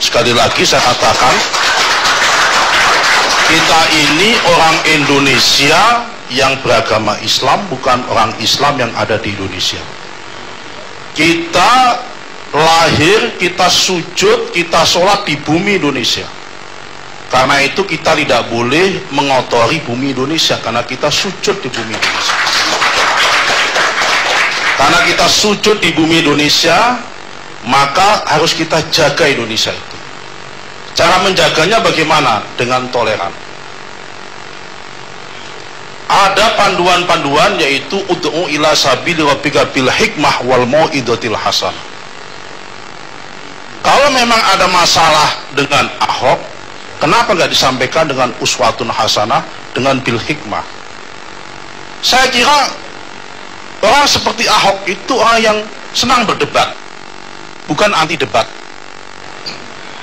Sekali lagi saya katakan, kita ini orang Indonesia yang beragama Islam, bukan orang Islam yang ada di Indonesia. Kita lahir, kita sujud, kita sholat di bumi Indonesia. Karena itu kita tidak boleh mengotori bumi Indonesia, karena kita sujud di bumi Indonesia. Karena kita sujud di bumi Indonesia, maka harus kita jaga Indonesia itu. Cara menjaganya bagaimana? Dengan toleran. Ada panduan-panduan, yaitu ud'u ila sabili rabbika bil hikmah wal mau'izatil hasanah. Kalau memang ada masalah dengan Ahok, kenapa nggak disampaikan dengan uswatun hasanah, dengan bil hikmah? Saya kira orang seperti Ahok itu orang yang senang berdebat, bukan anti debat.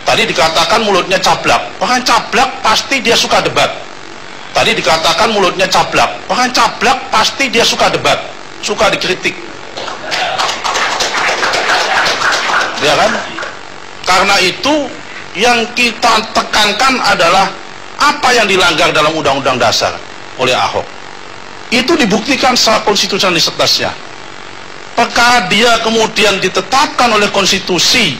Tadi dikatakan mulutnya cablak. Orang cablak pasti dia suka debat. Tadi dikatakan mulutnya cablak. Orang cablak pasti dia suka debat, suka dikritik. Ya kan? Karena itu yang kita tekankan adalah apa yang dilanggar dalam Undang-Undang Dasar oleh Ahok. Itu dibuktikan secara konstitusionalitasnya. Perkara dia kemudian ditetapkan oleh konstitusi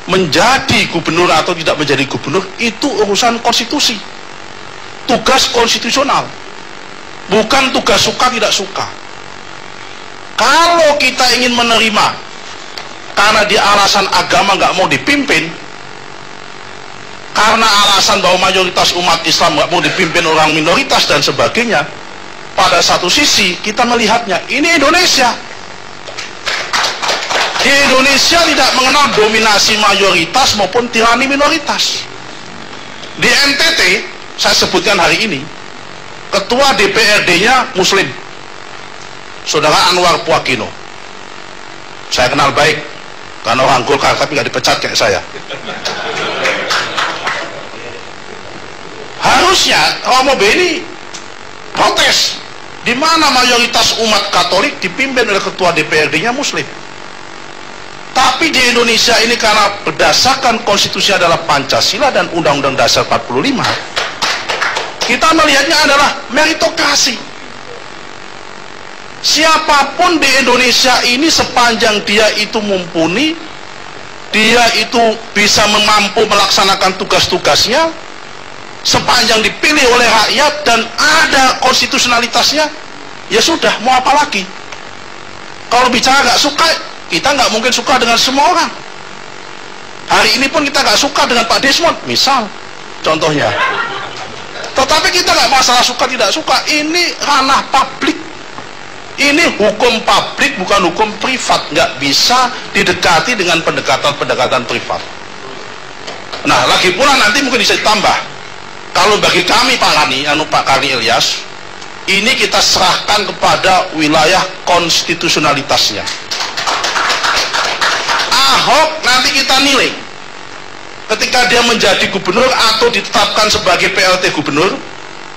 menjadi gubernur atau tidak menjadi gubernur, itu urusan konstitusi, tugas konstitusional, bukan tugas suka tidak suka. Kalau kita ingin menerima karena dia alasan agama nggak mau dipimpin, karena alasan bahwa mayoritas umat Islam nggak mau dipimpin orang minoritas dan sebagainya, pada satu sisi kita melihatnya ini Indonesia. Di Indonesia tidak mengenal dominasi mayoritas maupun tirani minoritas. Di NTT, saya sebutkan hari ini, ketua DPRD-nya Muslim, Saudara Anwar Puakino. Saya kenal baik, karena orang Golkar tapi nggak dipecat kayak saya. Harusnya Romo Beni protes, di mana mayoritas umat Katolik dipimpin oleh ketua DPRD-nya Muslim. Tapi di Indonesia ini karena berdasarkan konstitusi adalah Pancasila dan Undang-Undang Dasar 45, kita melihatnya adalah meritokrasi. Siapapun di Indonesia ini sepanjang dia itu mumpuni, dia itu bisa mampu melaksanakan tugas-tugasnya, sepanjang dipilih oleh rakyat dan ada konstitusionalitasnya, ya sudah, mau apa lagi? Kalau bicara nggak suka, kita nggak mungkin suka dengan semua orang. Hari ini pun kita nggak suka dengan Pak Desmond, misal, contohnya. Tetapi kita nggak masalah suka tidak suka, ini ranah publik. Ini hukum publik, bukan hukum privat. Nggak bisa didekati dengan pendekatan-pendekatan privat. Nah, lagi pula nanti mungkin bisa ditambah. Kalau bagi kami Pak Lani, Pak Karni Ilyas, ini kita serahkan kepada wilayah konstitusionalitasnya. Ahok nanti kita nilai ketika dia menjadi gubernur atau ditetapkan sebagai PLT gubernur,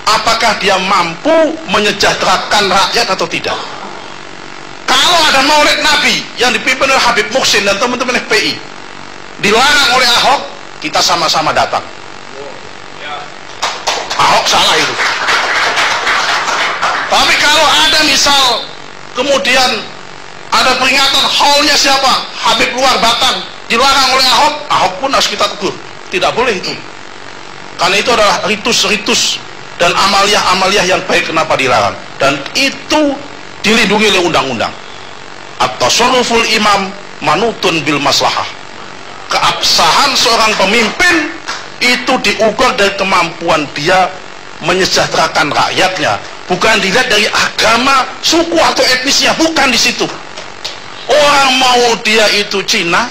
apakah dia mampu menyejahterakan rakyat atau tidak. Kalau ada Maulid Nabi yang dipimpin oleh Habib Muhsin dan teman-teman FPI dilarang oleh Ahok, kita sama-sama datang. Ahok salah itu. Tapi kalau ada misal kemudian ada peringatan haulnya siapa? Habib luar Batang, dilarang oleh Ahok, Ahok pun harus kita tegur. Tidak boleh itu. Karena itu adalah ritus-ritus dan amaliah-amaliah yang baik, kenapa dilarang? Dan itu dilindungi oleh undang-undang. At-tasarruful imam manutun bil maslahah. Keabsahan seorang pemimpin itu diukur dari kemampuan dia menyejahterakan rakyatnya, bukan dilihat dari agama, suku atau etnisnya, bukan di situ. Orang mau dia itu Cina,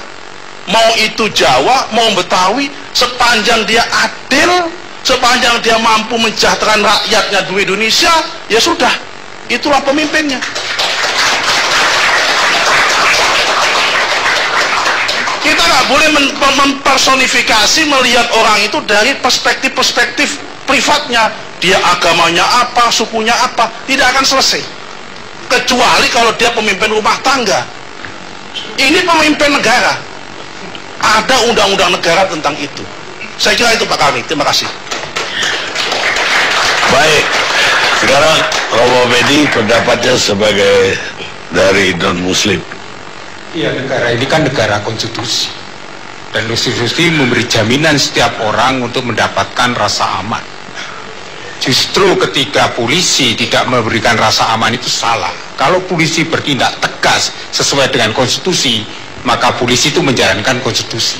mau itu Jawa, mau Betawi, sepanjang dia adil, sepanjang dia mampu mensejahterakan rakyatnya di Indonesia, ya sudah, itulah pemimpinnya. Kita nggak boleh mempersonifikasi melihat orang itu dari perspektif-perspektif privatnya. Dia agamanya apa, sukunya apa, tidak akan selesai. Kecuali kalau dia pemimpin rumah tangga. Ini pemimpin negara. ada undang-undang negara tentang itu. Saya kira itu Pak Karni. Terima kasih. Baik, sekarang Romo Bedi pendapatnya sebagai dari non-muslim. Iya, negara ini kan negara konstitusi, dan konstitusi memberi jaminan setiap orang untuk mendapatkan rasa aman. Justru ketika polisi tidak memberikan rasa aman itu salah. Kalau polisi bertindak tegas sesuai dengan konstitusi, maka polisi itu menjalankan konstitusi.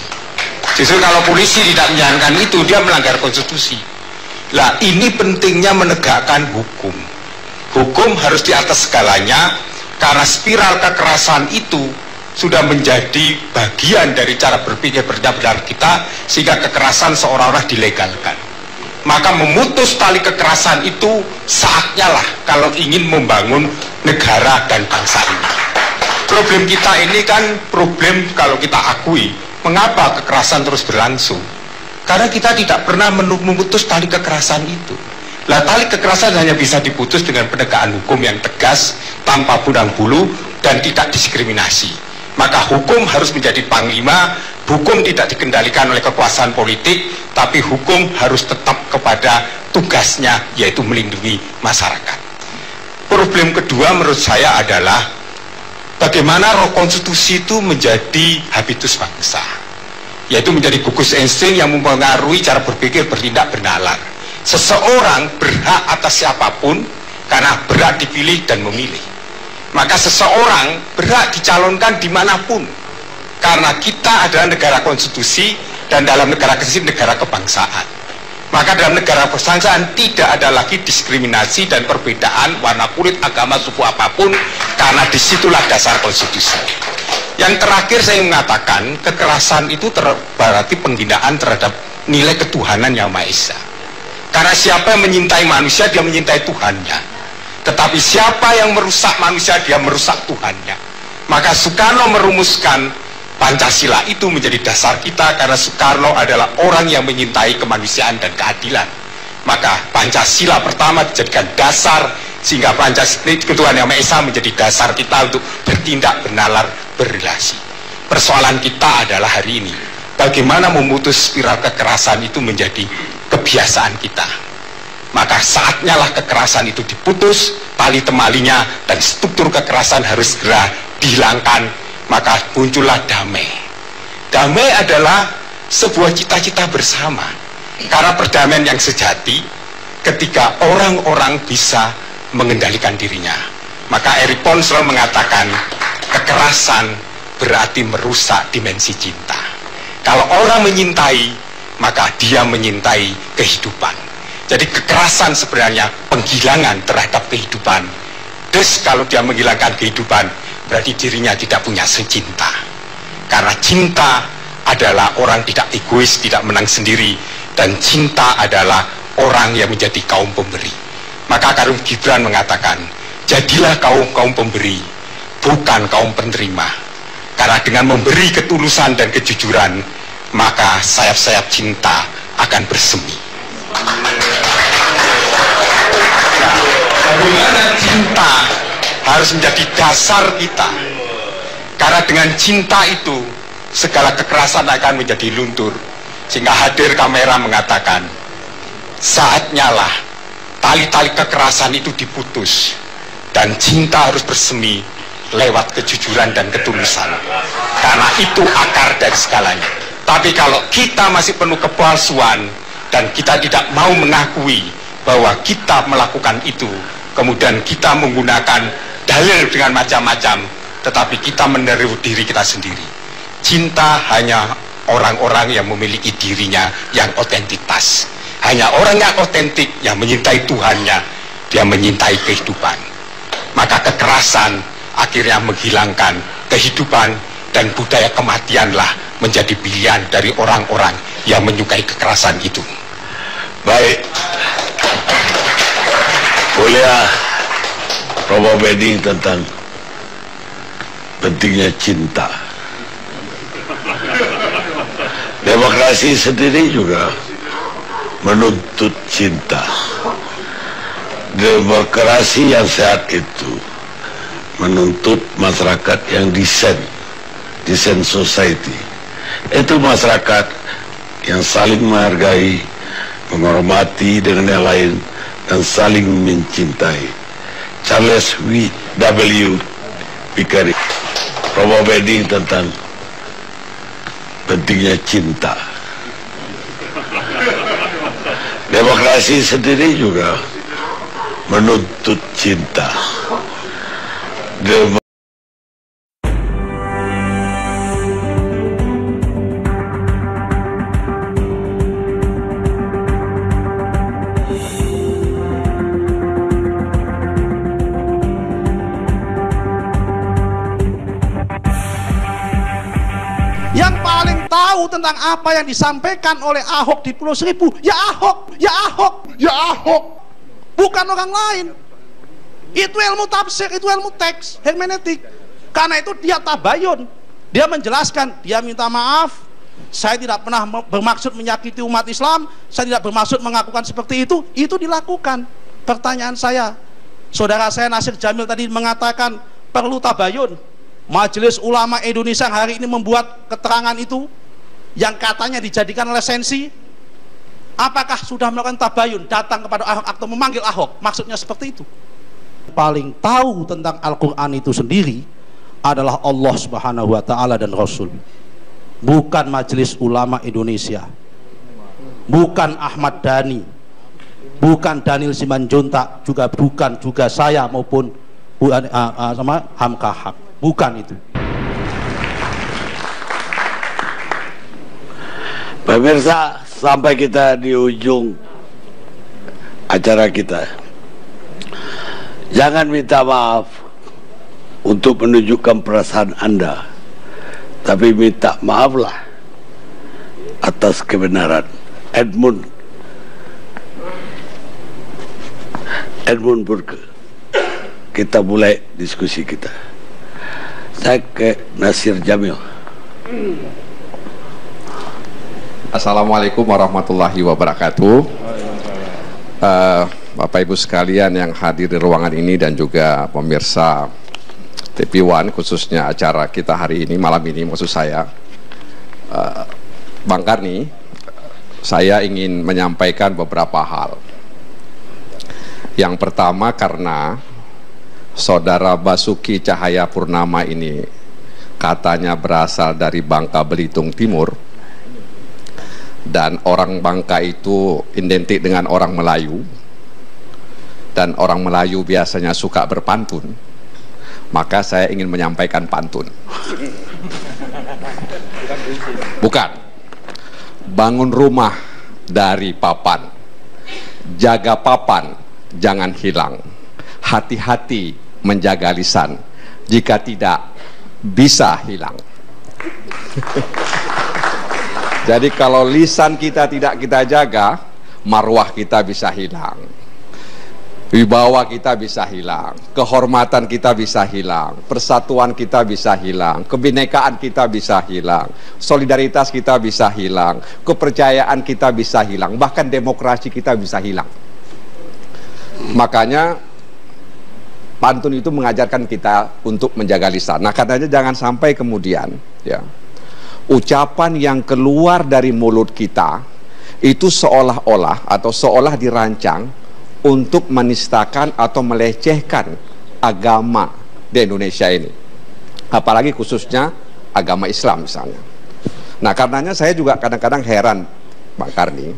Justru kalau polisi tidak menjalankan itu, dia melanggar konstitusi. Lah, ini pentingnya menegakkan hukum. Hukum harus di atas segalanya, karena spiral kekerasan itu sudah menjadi bagian dari cara berpikir bernegara kita, sehingga kekerasan seolah-olah dilegalkan. Maka memutus tali kekerasan itu saatnya lah kalau ingin membangun negara dan bangsa ini. Problem kita ini kan problem, kalau kita akui, mengapa kekerasan terus berlangsung? Karena kita tidak pernah memutus tali kekerasan itu. Lah, tali kekerasan hanya bisa diputus dengan penegakan hukum yang tegas, tanpa pandang bulu, dan tidak diskriminasi. Maka hukum harus menjadi panglima. Hukum tidak dikendalikan oleh kekuasaan politik, tapi hukum harus tetap kepada tugasnya, yaitu melindungi masyarakat. Problem kedua menurut saya adalah bagaimana roh konstitusi itu menjadi habitus bangsa, yaitu menjadi gugus insting yang mempengaruhi cara berpikir, bertindak, bernalar. Seseorang berhak atas siapapun karena berhak dipilih dan memilih. Maka seseorang berhak dicalonkan dimanapun, karena kita adalah negara konstitusi, dan dalam negara konstitusi negara kebangsaan. Maka dalam negara kebangsaan tidak ada lagi diskriminasi dan perbedaan warna kulit, agama, suku apapun, karena disitulah dasar konstitusi. Yang terakhir saya mengatakan, kekerasan itu berarti penghinaan terhadap nilai ketuhanan yang Maha Esa. Karena siapa yang menyintai manusia, dia menyintai Tuhannya. Tetapi siapa yang merusak manusia, dia merusak Tuhannya. Maka Soekarno merumuskan Pancasila itu menjadi dasar kita, karena Soekarno adalah orang yang menyintai kemanusiaan dan keadilan. Maka Pancasila pertama dijadikan dasar, sehingga Pancasila ketuhanan yang Maha Esa menjadi dasar kita untuk bertindak, bernalar, berrelasi. Persoalan kita adalah hari ini, bagaimana memutus spiral kekerasan itu menjadi kebiasaan kita. Maka saatnya lah kekerasan itu diputus tali temalinya, dan struktur kekerasan harus segera dihilangkan. Maka muncullah damai. Damai adalah sebuah cita-cita bersama, karena perdamaian yang sejati ketika orang-orang bisa mengendalikan dirinya. Maka Eric Pon selalu mengatakan, kekerasan berarti merusak dimensi cinta. Kalau orang menyintai, maka dia menyintai kehidupan. Jadi kekerasan sebenarnya penghilangan terhadap kehidupan. Terus kalau dia menghilangkan kehidupan, berarti dirinya tidak punya secinta. Karena cinta adalah orang tidak egois, tidak menang sendiri, dan cinta adalah orang yang menjadi kaum pemberi. Maka Karum Gibran mengatakan, jadilah kaum pemberi, bukan kaum penerima. Karena dengan memberi ketulusan dan kejujuran, maka sayap-sayap cinta akan bersemi. Nah, bagaimana cinta harus menjadi dasar kita, karena dengan cinta itu segala kekerasan akan menjadi luntur. Sehingga hadir kamera mengatakan, saatnya lah tali-tali kekerasan itu diputus, dan cinta harus bersemi lewat kejujuran dan ketulusan, karena itu akar dari segalanya. Tapi kalau kita masih penuh kepalsuan, dan kita tidak mau mengakui bahwa kita melakukan itu, kemudian kita menggunakan dalil dengan macam-macam, tetapi kita meniru diri kita sendiri. Cinta hanya orang-orang yang memiliki dirinya yang otentitas. Hanya orang yang otentik yang menyintai Tuhannya, dia menyintai kehidupan. Maka kekerasan akhirnya menghilangkan kehidupan, dan budaya kematianlah menjadi pilihan dari orang-orang yang menyukai kekerasan itu. Baik, kuliah Romo Bedi tentang pentingnya cinta. Demokrasi sendiri juga menuntut cinta. Demokrasi yang sehat itu menuntut masyarakat yang decent society, Itu masyarakat yang saling menghargai, menghormati dengan yang lain, dan saling mencintai. Charles W. Pickering, Robo Bedi tentang pentingnya cinta. Demokrasi sendiri juga menuntut cinta. Yang paling tahu tentang apa yang disampaikan oleh Ahok di Pulau Seribu, ya Ahok, ya Ahok, ya Ahok, bukan orang lain. Itu ilmu tafsir, itu ilmu teks, hermeneutik. Karena itu dia tabayun, dia menjelaskan, dia minta maaf, saya tidak pernah bermaksud menyakiti umat Islam, saya tidak bermaksud mengakukan seperti itu dilakukan. Pertanyaan saya, saudara saya Nasir Jamil tadi mengatakan perlu tabayun. Majelis Ulama Indonesia yang hari ini membuat keterangan itu yang katanya dijadikan lisensi, apakah sudah melakukan tabayun, datang kepada Ahok atau memanggil Ahok? Maksudnya seperti itu. Paling tahu tentang Al-Quran itu sendiri adalah Allah Subhanahu wa Ta'ala dan Rasul, bukan Majelis Ulama Indonesia, bukan Ahmad Dhani, bukan Daniel Simanjuntak, bukan juga saya maupun sama Hamka Haq. Bukan itu. Pemirsa, sampai kita di ujung acara kita, jangan minta maaf untuk menunjukkan perasaan Anda, tapi minta maaflah atas kebenaran. Edmund Burke. Kita mulai diskusi kita. Saya ke Nasir Jamil. Assalamualaikum warahmatullahi wabarakatuh. Bapak Ibu sekalian yang hadir di ruangan ini dan juga pemirsa TV One, khususnya acara kita hari ini, malam ini maksud saya, Bang Karni, saya ingin menyampaikan beberapa hal. Yang pertama, karena Saudara Basuki Cahayapurnama ini katanya berasal dari Bangka Belitung Timur, dan orang Bangka itu identik dengan orang Melayu, dan orang Melayu biasanya suka berpantun, maka saya ingin menyampaikan pantun. Bukan. Bangun rumah dari papan, jaga papan jangan hilang, hati-hati menjaga lisan, jika tidak bisa hilang. Jadi kalau lisan kita tidak kita jaga, marwah kita bisa hilang, wibawa kita bisa hilang, kehormatan kita bisa hilang, persatuan kita bisa hilang, kebinekaan kita bisa hilang, solidaritas kita bisa hilang, kepercayaan kita bisa hilang, bahkan demokrasi kita bisa hilang. Makanya pantun itu mengajarkan kita untuk menjaga lisan. Nah, katanya jangan sampai kemudian ya, ucapan yang keluar dari mulut kita itu seolah-olah atau seolah dirancang untuk menistakan atau melecehkan agama di Indonesia ini, apalagi khususnya agama Islam misalnya. Nah, karenanya saya juga kadang-kadang heran, Bang Karni,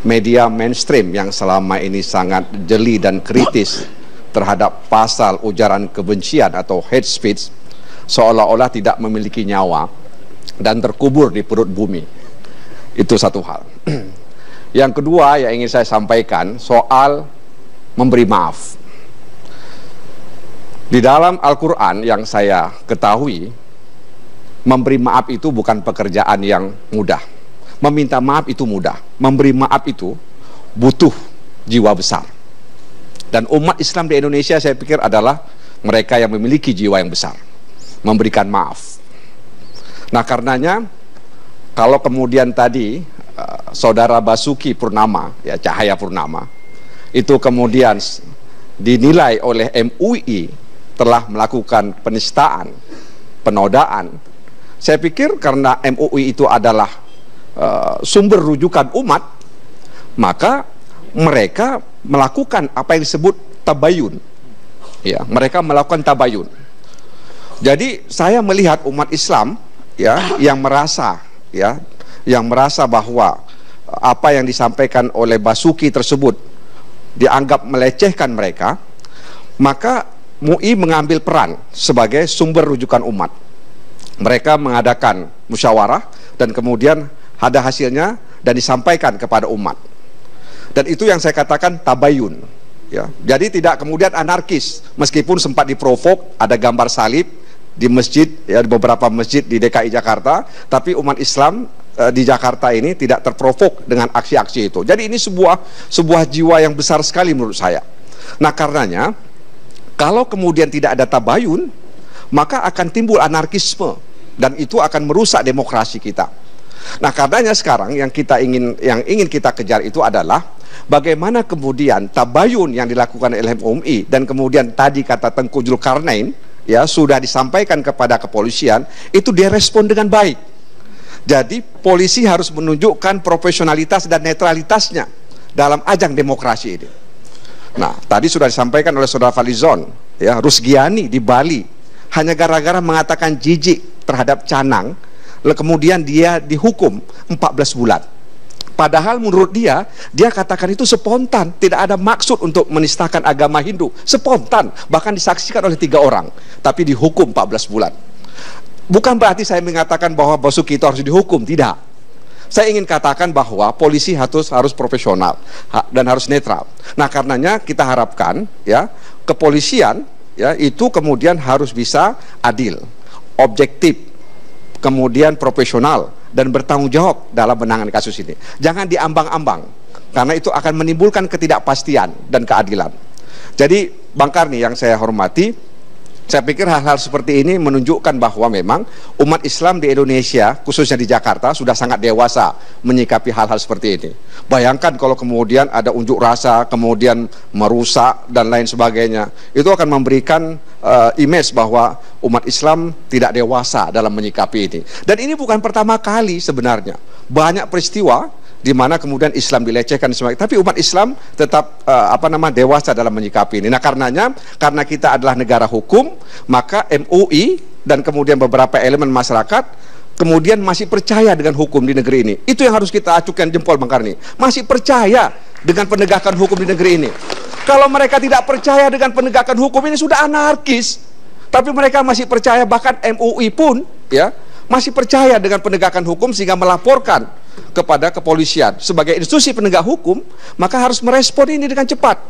media mainstream yang selama ini sangat jeli dan kritis terhadap pasal ujaran kebencian atau hate speech seolah-olah tidak memiliki nyawa dan terkubur di perut bumi. Itu satu hal. Yang kedua yang ingin saya sampaikan soal memberi maaf. Di dalam Al-Quran yang saya ketahui, memberi maaf itu bukan pekerjaan yang mudah. Meminta maaf itu mudah. Memberi maaf itu butuh jiwa besar. Dan umat Islam di Indonesia saya pikir adalah mereka yang memiliki jiwa yang besar, memberikan maaf. Nah, karenanya kalau kemudian tadi Saudara Basuki Purnama, ya Cahayapurnama, itu kemudian dinilai oleh MUI telah melakukan penistaan, penodaan, saya pikir karena MUI itu adalah sumber rujukan umat, maka mereka melakukan apa yang disebut tabayun. Ya, mereka melakukan tabayun. Jadi saya melihat umat Islam ya yang merasa bahwa apa yang disampaikan oleh Basuki tersebut dianggap melecehkan mereka, maka MUI mengambil peran sebagai sumber rujukan umat. Mereka mengadakan musyawarah dan kemudian ada hasilnya dan disampaikan kepada umat. Dan itu yang saya katakan tabayun. Ya, jadi tidak kemudian anarkis, meskipun sempat diprovok, ada gambar salib di masjid, ya, di beberapa masjid di DKI Jakarta, tapi umat Islam di Jakarta ini tidak terprovok dengan aksi-aksi itu. Jadi ini sebuah jiwa yang besar sekali menurut saya. Nah, karenanya kalau kemudian tidak ada tabayun, maka akan timbul anarkisme dan itu akan merusak demokrasi kita. Nah, karenanya sekarang yang ingin kita kejar itu adalah bagaimana kemudian tabayun yang dilakukan oleh MUI dan kemudian tadi kata Tengku Zulkarnain ya sudah disampaikan kepada kepolisian, itu direspon dengan baik. Jadi polisi harus menunjukkan profesionalitas dan netralitasnya dalam ajang demokrasi ini. Nah, tadi sudah disampaikan oleh Saudara Falizon, ya, Rusgiani di Bali hanya gara-gara mengatakan jijik terhadap canang, kemudian dia dihukum 14 bulan. Padahal menurut dia katakan itu spontan, tidak ada maksud untuk menistakan agama Hindu, spontan, bahkan disaksikan oleh 3 orang, tapi dihukum 14 bulan. Bukan berarti saya mengatakan bahwa Basuki itu harus dihukum, tidak. Saya ingin katakan bahwa polisi harus profesional dan harus netral. Nah, karenanya kita harapkan ya kepolisian ya itu kemudian harus bisa adil, objektif, kemudian profesional dan bertanggung jawab dalam menangani kasus ini. Jangan diambang-ambang, karena itu akan menimbulkan ketidakpastian dan keadilan. Jadi Bang Karni yang saya hormati, saya pikir hal-hal seperti ini menunjukkan bahwa memang umat Islam di Indonesia, khususnya di Jakarta, sudah sangat dewasa menyikapi hal-hal seperti ini. Bayangkan kalau kemudian ada unjuk rasa, kemudian merusak dan lain sebagainya, itu akan memberikan image bahwa umat Islam tidak dewasa dalam menyikapi ini. Dan ini bukan pertama kali sebenarnya. Banyak peristiwa di mana kemudian Islam dilecehkan, tapi umat Islam tetap dewasa dalam menyikapi ini. Nah, karena kita adalah negara hukum, maka MUI dan kemudian beberapa elemen masyarakat kemudian masih percaya dengan hukum di negeri ini. Itu yang harus kita acukan jempol, Bang Karni. Masih percaya dengan penegakan hukum di negeri ini. Kalau mereka tidak percaya dengan penegakan hukum ini sudah anarkis. Tapi mereka masih percaya, bahkan MUI pun ya masih percaya dengan penegakan hukum sehingga melaporkan kepada kepolisian. Sebagai institusi penegak hukum, maka harus merespon ini dengan cepat.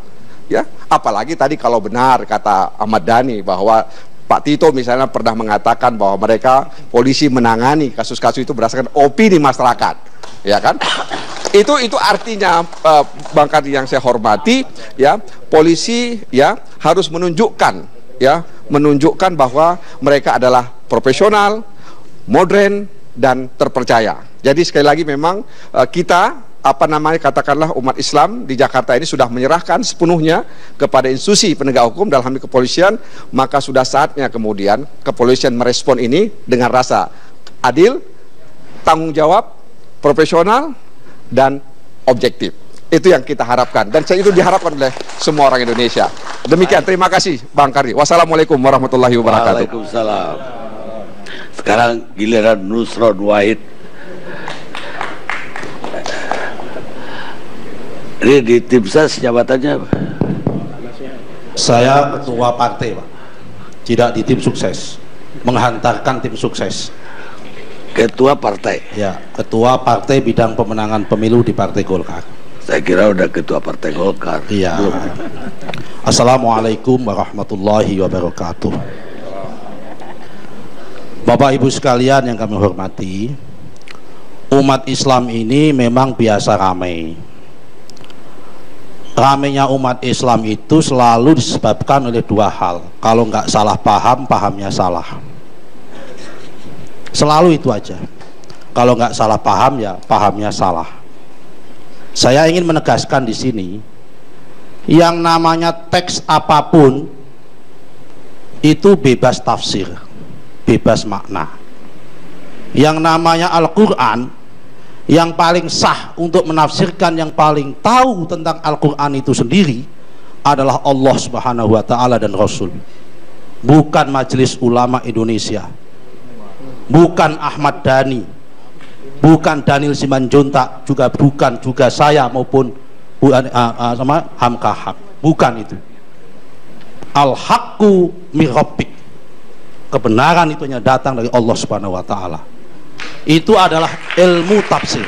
Ya, apalagi tadi kalau benar kata Ahmad Dhani bahwa Pak Tito misalnya pernah mengatakan bahwa mereka polisi menangani kasus-kasus itu berdasarkan opini masyarakat, ya kan? Itu artinya Bang Karni yang saya hormati, ya, polisi ya harus menunjukkan bahwa mereka adalah profesional, modern dan terpercaya. Jadi sekali lagi memang kita katakanlah umat Islam di Jakarta ini sudah menyerahkan sepenuhnya kepada institusi penegak hukum dalam hal ini kepolisian, maka sudah saatnya kemudian kepolisian merespon ini dengan rasa adil, tanggung jawab, profesional dan objektif. Itu yang kita harapkan dan itu diharapkan oleh semua orang Indonesia. Demikian, terima kasih Bang Karni. Wassalamualaikum warahmatullahi wabarakatuh. Waalaikumsalam. Sekarang giliran Nusron Wahid. Ini di tim ses jabatannya apa? Saya ketua partai, Pak. Tidak di tim sukses. Menghantarkan tim sukses. Ketua partai? Ya, ketua partai bidang pemenangan pemilu di Partai Golkar. Saya kira udah ketua Partai Golkar. Iya. Assalamualaikum warahmatullahi wabarakatuh. Bapak Ibu sekalian yang kami hormati, umat Islam ini memang biasa ramai. Ramainya umat Islam itu selalu disebabkan oleh 2 hal. Kalau nggak salah paham, pahamnya salah. Selalu itu aja. Kalau nggak salah paham, ya pahamnya salah. Saya ingin menegaskan di sini, yang namanya teks apapun itu bebas tafsir, bebas makna. Yang namanya Al-Quran, yang paling sah untuk menafsirkan, yang paling tahu tentang Al-Quran itu sendiri adalah Allah Subhanahu wa Ta'ala dan Rasul, bukan Majelis Ulama Indonesia, bukan Ahmad Dhani, bukan Daniel Simanjuntak, juga bukan juga saya maupun sama Hamka Haq, bukan itu. Al-haqqu min rabbik, kebenaran itu hanya datang dari Allah Subhanahu wa Ta'ala. Itu adalah ilmu tafsir.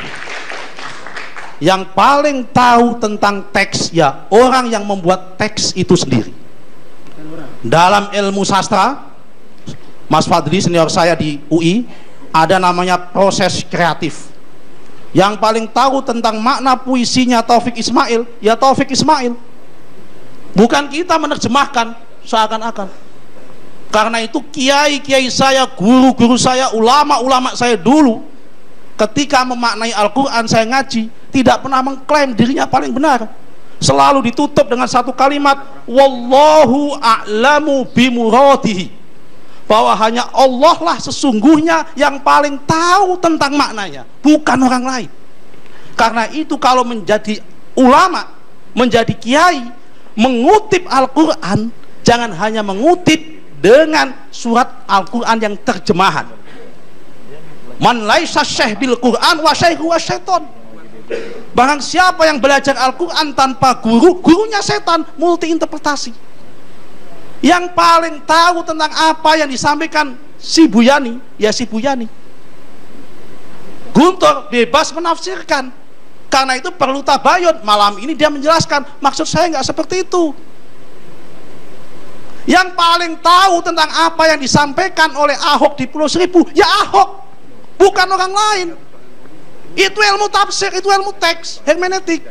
Yang paling tahu tentang teks ya orang yang membuat teks itu sendiri. Dalam ilmu sastra, Mas Fadli senior saya di UI, ada namanya proses kreatif. Yang paling tahu tentang makna puisinya Taufik Ismail ya Taufik Ismail, bukan kita menerjemahkan seakan-akan. Karena itu kiai-kiai saya, guru-guru saya, ulama-ulama saya dulu ketika memaknai Al-Quran, saya ngaji, tidak pernah mengklaim dirinya paling benar. Selalu ditutup dengan satu kalimat, wallahu a'lamu bimuradihi, bahwa hanya Allah lah sesungguhnya yang paling tahu tentang maknanya, bukan orang lain. Karena itu kalau menjadi ulama, menjadi kiai, mengutip Al-Quran, jangan hanya mengutip dengan surat Al-Quran yang terjemahan. Man laisa syekh bil Quran wa syekhu wa syaiton. Barang siapa yang belajar Al-Quran tanpa guru, gurunya setan, multi interpretasi. Yang paling tahu tentang apa yang disampaikan si Buyani ya si Buyani. Guntur bebas menafsirkan, karena itu perlu tabayun. Malam ini dia menjelaskan, maksud saya nggak seperti itu. Yang paling tahu tentang apa yang disampaikan oleh Ahok di Pulau Seribu ya Ahok, bukan orang lain. Itu ilmu tafsir, itu ilmu teks, hermeneutik.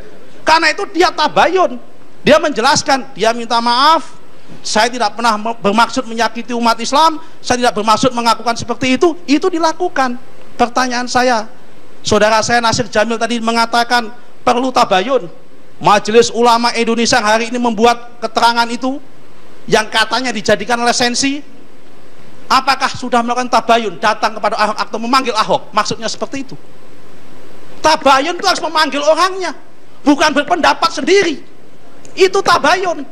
Karena itu dia tabayun, dia menjelaskan, dia minta maaf, saya tidak pernah bermaksud menyakiti umat Islam, saya tidak bermaksud mengakukan seperti itu dilakukan. Pertanyaan saya, saudara saya Nasir Jamil tadi mengatakan perlu tabayun. Majelis Ulama Indonesia yang hari ini membuat keterangan itu yang katanya dijadikan lisensi, apakah sudah melakukan tabayun, datang kepada Ahok atau memanggil Ahok? Maksudnya seperti itu. Tabayun itu harus memanggil orangnya, bukan berpendapat sendiri. Itu tabayun,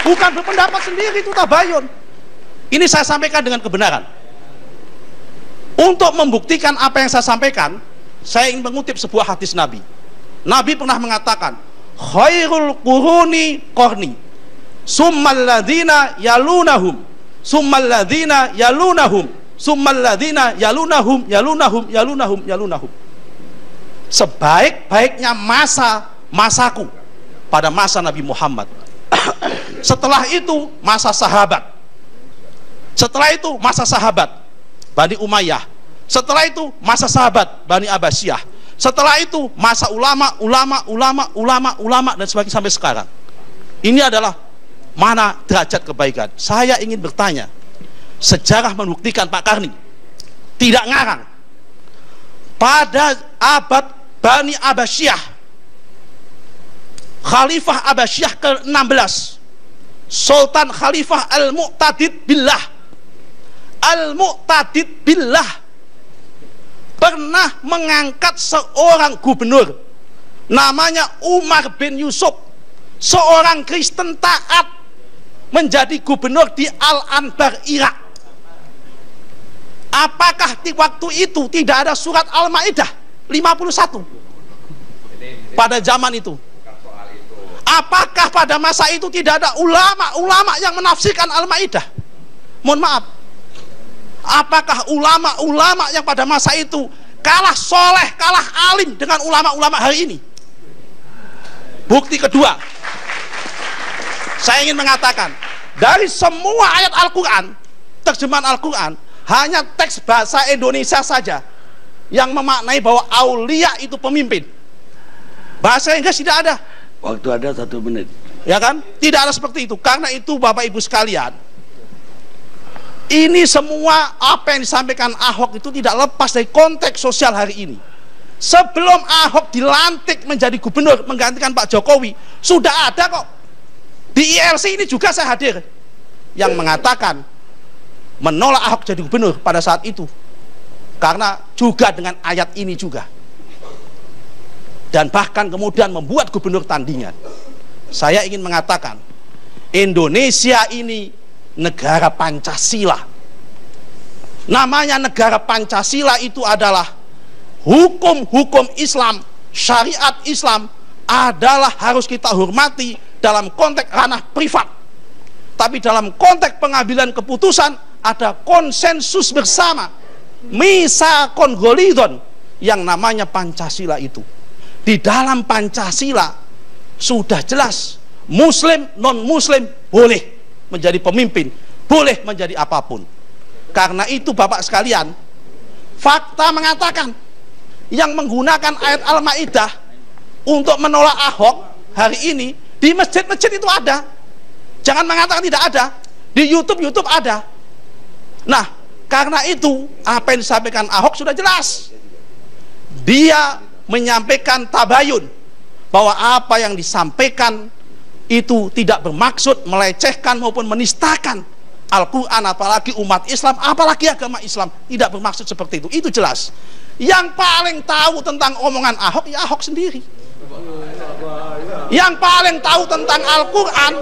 bukan berpendapat sendiri, itu tabayun. Ini saya sampaikan dengan kebenaran. Untuk membuktikan apa yang saya sampaikan, saya ingin mengutip sebuah hadis Nabi. Nabi pernah mengatakan, khairul quruni qarni, summal ladzina yalunahum, summal ladzina yalunahum, summal ladzina yalunahum, yalunahum. Sebaik-baiknya masaku pada masa Nabi Muhammad. Setelah itu masa sahabat. Setelah itu masa sahabat Bani Umayyah. Setelah itu masa sahabat Bani Abbasiyah. Setelah itu masa ulama dan sebagainya sampai sekarang. Ini adalah mana derajat kebaikan. Saya ingin bertanya, sejarah membuktikan Pak Karni tidak ngarang. Pada abad Bani Abbasiyah, Khalifah Abbasiyah ke-16, Sultan Khalifah Al-Mu'tadid Billah pernah mengangkat seorang gubernur namanya Umar bin Yusuf, seorang Kristen taat, menjadi gubernur di Al-Anbar, Irak. Apakah di waktu itu tidak ada surat Al-Maidah 51 pada zaman itu? Apakah pada masa itu tidak ada ulama-ulama yang menafsirkan Al-Maidah? Mohon maaf, apakah ulama-ulama yang pada masa itu kalah soleh, kalah alim dengan ulama-ulama hari ini? Bukti kedua, saya ingin mengatakan, dari semua ayat Al-Quran, terjemahan Al-Quran, hanya teks bahasa Indonesia saja yang memaknai bahwa aulia itu pemimpin. Bahasa Inggris tidak ada. Waktu ada 1 menit. Ya kan? Tidak ada seperti itu. Karena itu Bapak Ibu sekalian, ini semua apa yang disampaikan Ahok itu tidak lepas dari konteks sosial hari ini. Sebelum Ahok dilantik menjadi gubernur menggantikan Pak Jokowi, sudah ada kok. Di ILC ini juga saya hadir, yang mengatakan menolak Ahok jadi gubernur pada saat itu, karena juga dengan ayat ini juga, dan bahkan kemudian membuat gubernur tandingan. Saya ingin mengatakan, Indonesia ini negara Pancasila. Namanya negara Pancasila itu adalah hukum-hukum Islam, syariat Islam adalah harus kita hormati dalam konteks ranah privat. Tapi dalam konteks pengambilan keputusan ada konsensus bersama, misakon golidon, yang namanya Pancasila itu. Di dalam Pancasila sudah jelas muslim, non muslim boleh menjadi pemimpin, boleh menjadi apapun. Karena itu Bapak sekalian, fakta mengatakan yang menggunakan ayat Al-Maidah untuk menolak Ahok hari ini di masjid-masjid itu ada. Jangan mengatakan tidak ada. Di YouTube ada. Nah, karena itu apa yang disampaikan Ahok sudah jelas. Dia menyampaikan tabayun bahwa apa yang disampaikan itu tidak bermaksud melecehkan maupun menistakan Al-Quran, apalagi umat Islam, apalagi agama Islam. Tidak bermaksud seperti itu. Itu jelas. Yang paling tahu tentang omongan Ahok ya Ahok sendiri. Yang paling tahu tentang Al-Quran,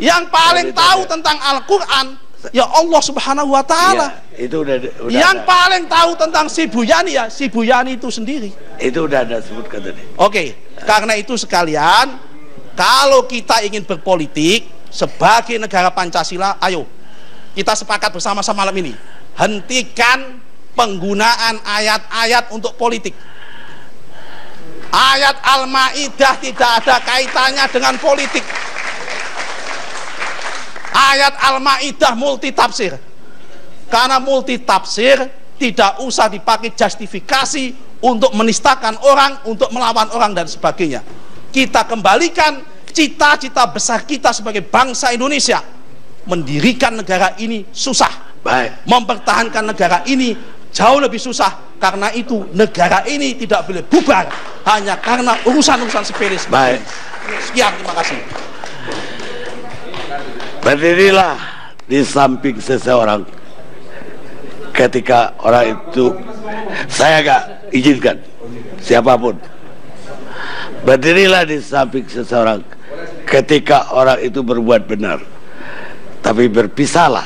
yang paling tahu tentang Al-Quran ya Allah Subhanahu wa Ta'ala. Ya, itu udah yang ada. paling tahu tentang si Buyani ya si Buyani itu sendiri. Itu udah ada sebutkan tadi. Oke, karena itu sekalian, kalau kita ingin berpolitik sebagai negara Pancasila, ayo kita sepakat bersama-sama malam ini, hentikan penggunaan ayat-ayat untuk politik. Ayat Al-Maidah tidak ada kaitannya dengan politik. Ayat Al-Maidah multi tafsir. Karena multi tafsir tidak usah dipakai justifikasi untuk menistakan orang, untuk melawan orang dan sebagainya. Kita kembalikan cita-cita besar kita sebagai bangsa Indonesia. Mendirikan negara ini susah. Baik. Mempertahankan negara ini jauh lebih susah. Karena itu negara ini tidak boleh bubar hanya karena urusan-urusan sepele. Baik. Sekian, terima kasih. Berdirilah di samping seseorang ketika orang itu, saya gak izinkan siapapun, berdirilah di samping seseorang ketika orang itu berbuat benar, tapi berpisahlah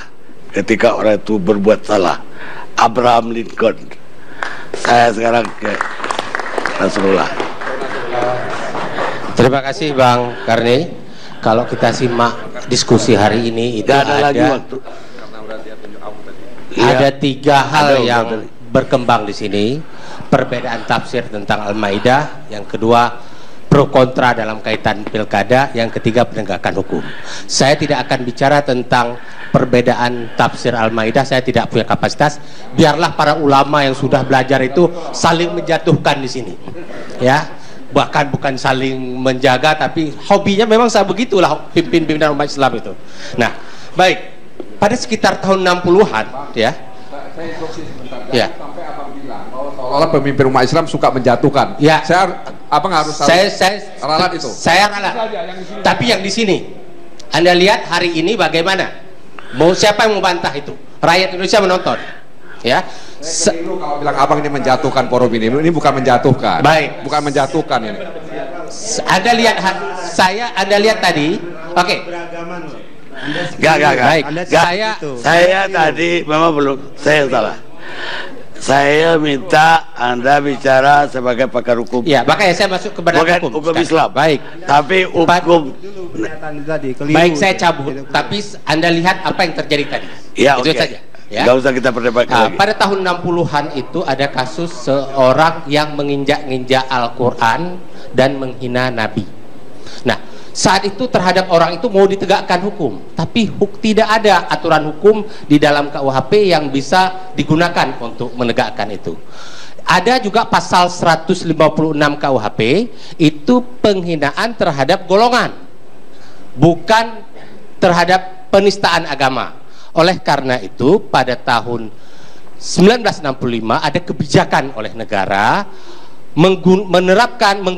ketika orang itu berbuat salah. Abraham Lincoln. Saya sekarang ke Rasulullah. Terima kasih Bang Karni. Kalau kita simak diskusi hari ini itu ada waktu. Ada tiga hal ada yang berkembang di sini. Perbedaan tafsir tentang Al-Maidah, yang kedua pro kontra dalam kaitan pilkada, yang ketiga penegakan hukum. Saya tidak akan bicara tentang perbedaan tafsir Al-Maidah, saya tidak punya kapasitas. Biarlah para ulama yang sudah belajar itu saling menjatuhkan di sini. Ya, bahkan bukan saling menjaga, tapi hobinya memang saya begitulah pimpinan umat Islam itu. Nah, baik, pada sekitar tahun 60-an ya. Ya. Sampai abang bilang bahwa seolah-olah pemimpin umat Islam suka menjatuhkan. Ya. Abang harus saya ralat itu. Saya ralat. Tapi yang di sini, Anda lihat hari ini bagaimana? Mau siapa yang membantah itu? Rakyat Indonesia menonton. Ya. Kalau bilang abang ini menjatuhkan forum ini bukan menjatuhkan. Baik. Bukan menjatuhkan ini. Anda lihat Anda lihat tadi. Oke. Gak. Baik. Saya tadi memang belum, saya salah. Saya minta Anda bicara sebagai pakar hukum. Ya, makanya saya masuk ke badan hukum Islam. Baik. Tapi hukum. Baik, saya cabut. Tapi Anda lihat apa yang terjadi tadi. Ya, itu okay. saja. Ya. Gak usah kita perdebatkan lagi. Pada tahun 60-an itu ada kasus seorang yang menginjak-injak Al-Quran dan menghina Nabi. Nah, saat itu terhadap orang itu mau ditegakkan hukum, tapi tidak ada aturan hukum di dalam KUHP yang bisa digunakan untuk menegakkan itu. Ada juga pasal 156 KUHP, itu penghinaan terhadap golongan, bukan terhadap penistaan agama. Oleh karena itu pada tahun 1965 ada kebijakan oleh negara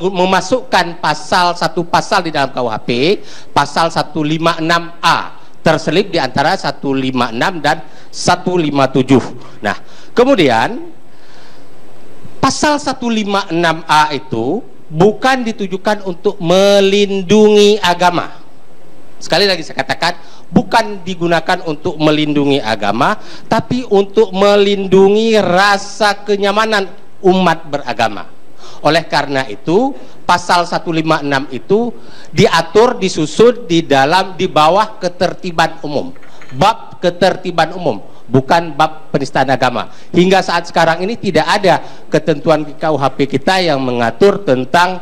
memasukkan satu pasal di dalam KUHP, pasal 156A terselip di antara 156 dan 157. Nah, kemudian pasal 156A itu bukan ditujukan untuk melindungi agama. Sekali lagi saya katakan, bukan digunakan untuk melindungi agama, tapi untuk melindungi rasa kenyamanan umat beragama. Oleh karena itu, pasal 156 itu diatur, disusun di bawah ketertiban umum, bab ketertiban umum, bukan bab penistaan agama. Hingga saat sekarang ini tidak ada ketentuan di KUHP kita yang mengatur tentang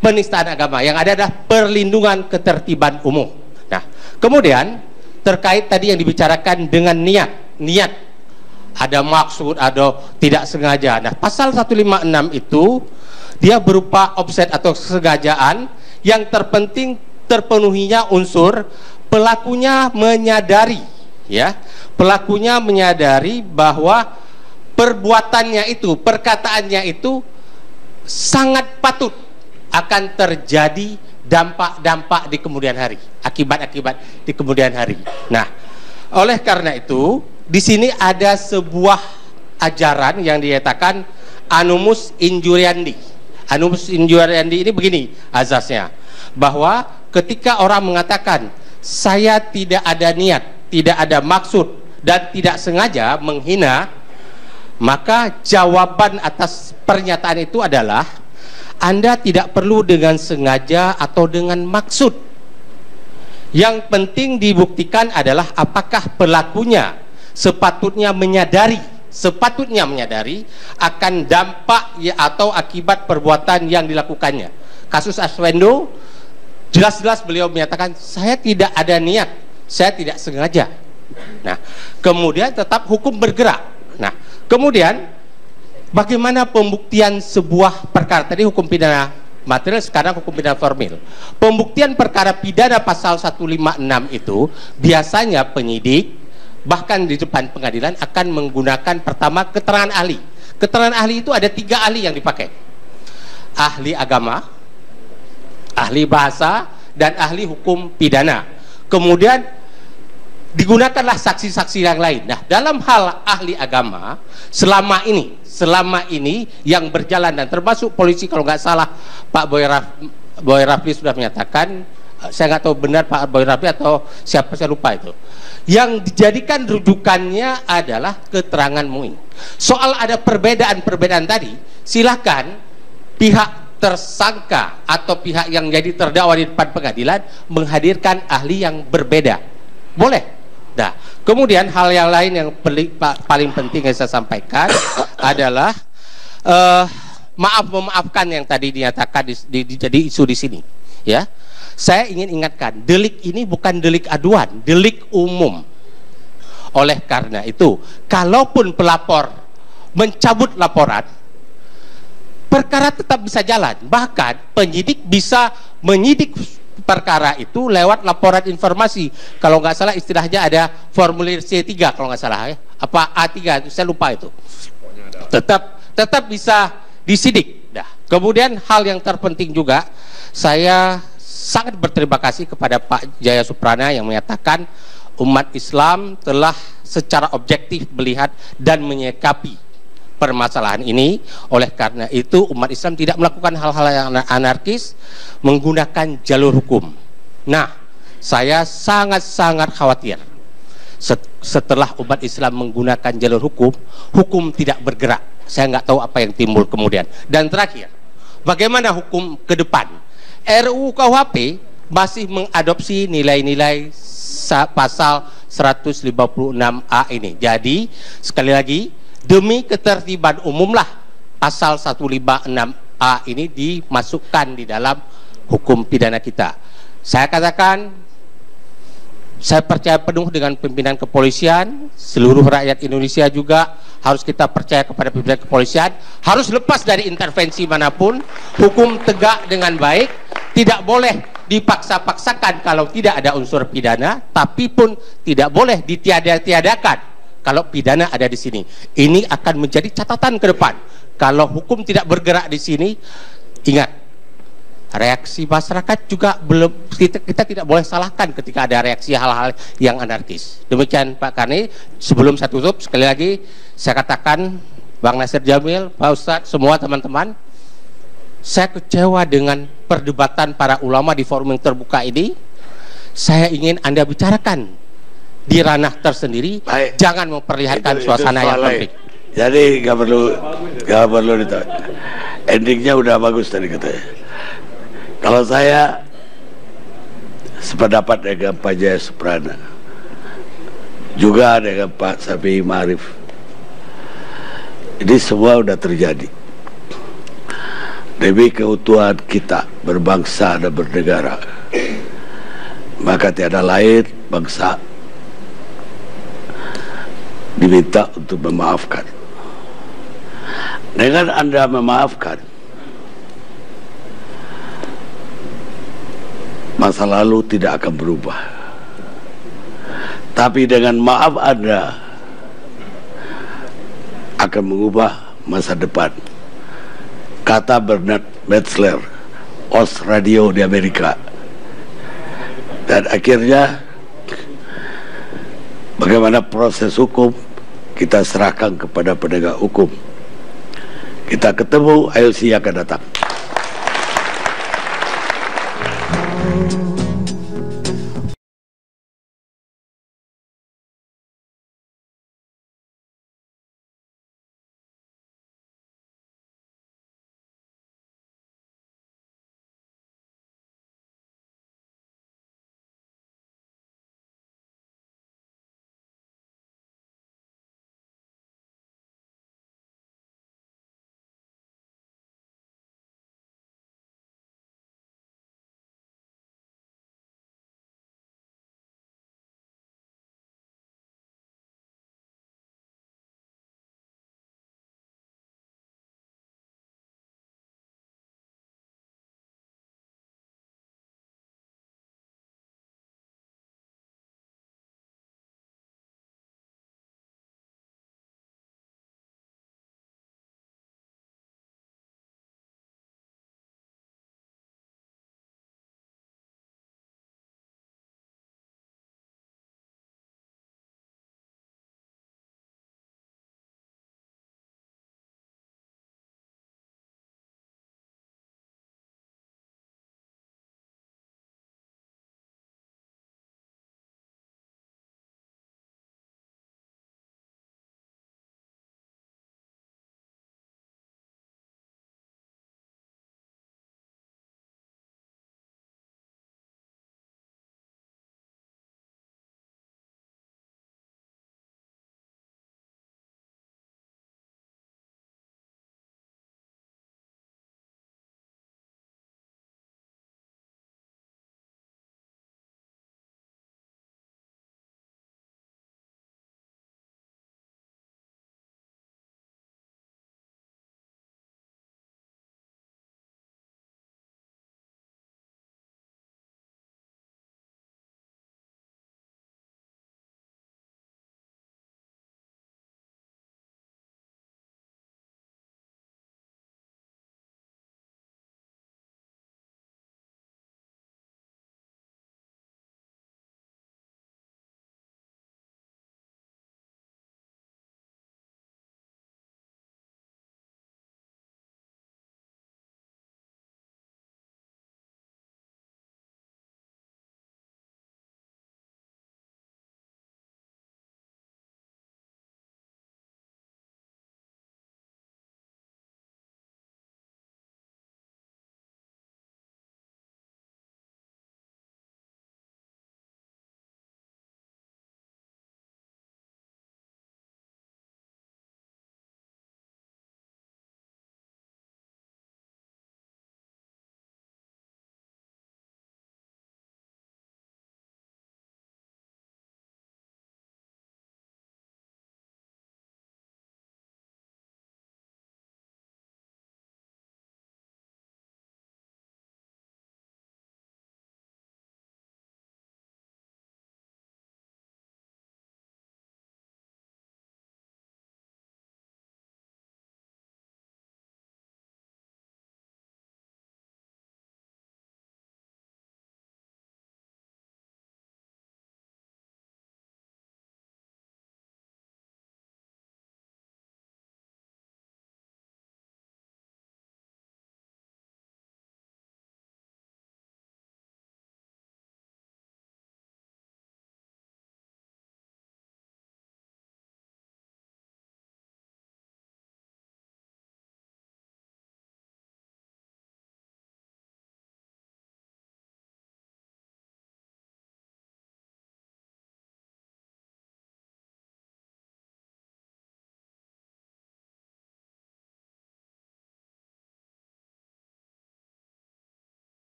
penistaan agama. Yang ada adalah perlindungan ketertiban umum. Nah, kemudian terkait tadi yang dibicarakan dengan niat, ada maksud, ada tidak sengaja. Nah, pasal 156 itu dia berupa offset atau kesengajaan yang terpenting terpenuhinya unsur pelakunya menyadari, ya, pelakunya menyadari bahwa perbuatannya itu, perkataannya itu sangat patut akan terjadi dampak-dampak di kemudian hari, akibat-akibat di kemudian hari. Nah, oleh karena itu di sini ada sebuah ajaran yang dinyatakan Animus Injuriandi. Animus Injuriandi ini begini azasnya, bahwa ketika orang mengatakan saya tidak ada niat, tidak ada maksud dan tidak sengaja menghina, maka jawaban atas pernyataan itu adalah Anda tidak perlu dengan sengaja atau dengan maksud. Yang penting dibuktikan adalah apakah pelakunya sepatutnya menyadari akan dampak ya atau akibat perbuatan yang dilakukannya. Kasus Arswendo jelas-jelas beliau menyatakan saya tidak ada niat, saya tidak sengaja. Nah, kemudian tetap hukum bergerak. Nah, kemudian bagaimana pembuktian sebuah perkara? Tadi hukum pidana material, sekarang hukum pidana formil. Pembuktian perkara pidana pasal 156 itu biasanya penyidik bahkan di depan pengadilan akan menggunakan pertama keterangan ahli. Keterangan ahli itu ada 3 ahli yang dipakai: ahli agama, ahli bahasa, dan ahli hukum pidana. Kemudian digunakanlah saksi-saksi yang lain. Nah, dalam hal ahli agama selama ini yang berjalan, dan termasuk polisi kalau nggak salah Pak Boy Rafli sudah menyatakan, saya nggak tahu benar Pak Boy Rafli atau siapa, saya lupa itu, yang dijadikan rujukannya adalah keterangan Muin. Soal ada perbedaan tadi, silakan pihak tersangka atau pihak yang jadi terdakwa di depan pengadilan menghadirkan ahli yang berbeda, boleh. Nah, kemudian hal yang lain yang paling penting yang saya sampaikan adalah memaafkan yang tadi dinyatakan jadi isu di sini, ya. Saya ingin ingatkan, delik ini bukan delik aduan, delik umum. Oleh karena itu, kalaupun pelapor mencabut laporan, perkara tetap bisa jalan. Bahkan penyidik bisa menyidik perkara itu lewat laporan informasi. Kalau nggak salah istilahnya ada formulir C3 kalau nggak salah, ya. Apa A3, saya lupa itu. Tetap bisa disidik. Nah, kemudian hal yang terpenting juga, saya sangat berterima kasih kepada Pak Jaya Suprana yang menyatakan umat Islam telah secara objektif melihat dan menyikapi permasalahan ini. Oleh karena itu umat Islam tidak melakukan hal-hal yang anarkis, menggunakan jalur hukum. Nah, saya sangat-sangat khawatir setelah umat Islam menggunakan jalur hukum, hukum tidak bergerak. Saya nggak tahu apa yang timbul kemudian. Dan terakhir, bagaimana hukum ke depan? RUU KUHP masih mengadopsi nilai-nilai pasal 156A ini. Jadi sekali lagi, demi ketertiban umumlah pasal 156A ini dimasukkan di dalam hukum pidana kita. Saya katakan, saya percaya penuh dengan pimpinan kepolisian. Seluruh rakyat Indonesia juga harus kita percaya kepada pimpinan kepolisian. Harus lepas dari intervensi manapun. Hukum tegak dengan baik. Tidak boleh dipaksa-paksakan kalau tidak ada unsur pidana, tapi pun tidak boleh ditiadakan kalau pidana ada di sini. Ini akan menjadi catatan ke depan. Kalau hukum tidak bergerak di sini, ingat, reaksi masyarakat juga belum, kita tidak boleh salahkan ketika ada reaksi hal-hal yang anarkis. Demikian Pak Karni. Sebelum saya tutup, sekali lagi saya katakan, Bang Nasir Jamil, Pak Ustadz, semua teman-teman, saya kecewa dengan perdebatan para ulama di forum yang terbuka ini. Saya ingin Anda bicarakan di ranah tersendiri. Baik. Jangan memperlihatkan suasana yang konflik. Jadi nggak perlu ditanya. Endingnya udah bagus tadi katanya. Kalau saya sependapat dengan Pak Jaya Suprana, juga dengan Pak Safi Ma'arif, ini semua udah terjadi demi keutuhan kita berbangsa dan bernegara. Maka tiada lain bangsa diminta untuk memaafkan. Dengan Anda memaafkan, masa lalu tidak akan berubah. Tapi dengan maaf Anda akan mengubah masa depan. Kata Bernard Metzler, host radio di Amerika. Dan akhirnya bagaimana proses hukum kita serahkan kepada penegak hukum. Kita ketemu, ILC akan datang.